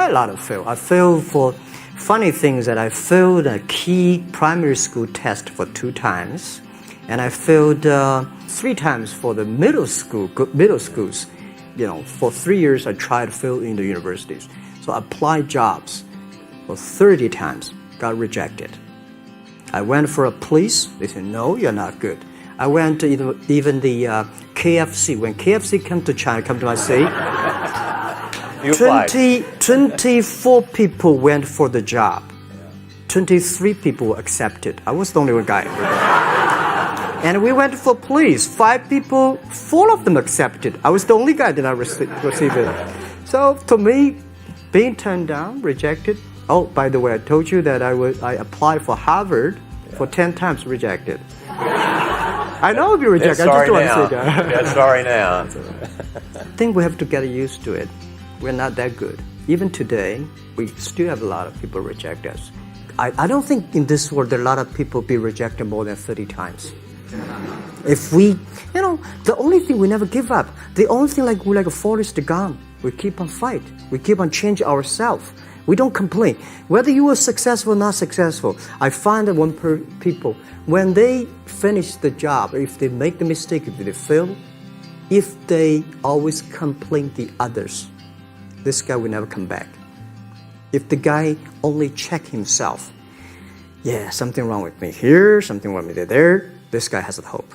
A lot of fail. I failed for funny things that I failed a key primary school test for 2 times, and I failed 3 times for the middle schools. You know, for 3 years I tried to fill in the universities. So I applied jobs for 30 times, got rejected. I went for a police. They said, no, you're not good. I went to even the KFC. When KFC came to China, come to my city, 24 people went for the job. 23 people were accepted. I was the only one guy. And we went for police. 5 people, 4 of them accepted. I was the only guy that I received it. So to me, being turned down, rejected. Oh, by the way, I told you that I applied for Harvard for 10 times, rejected. I know I'll be rejected. I just want to say that. Yeah, sorry now. I think we have to get used to it. We're not that good. Even today, we still have a lot of people reject us. I don't think in this world there are a lot of people be rejected more than 30 times. If we, you know, the only thing we never give up. The only thing we're like a Forrest Gump. We keep on fight. We keep on changing ourselves. We don't complain. Whether you are successful or not successful, I find that people, when they finish the job, if they make the mistake, if they fail, if they always complain the others, this guy will never come back. If the guy only check himself, yeah, something wrong with me here, something wrong with me there, this guy has a hope.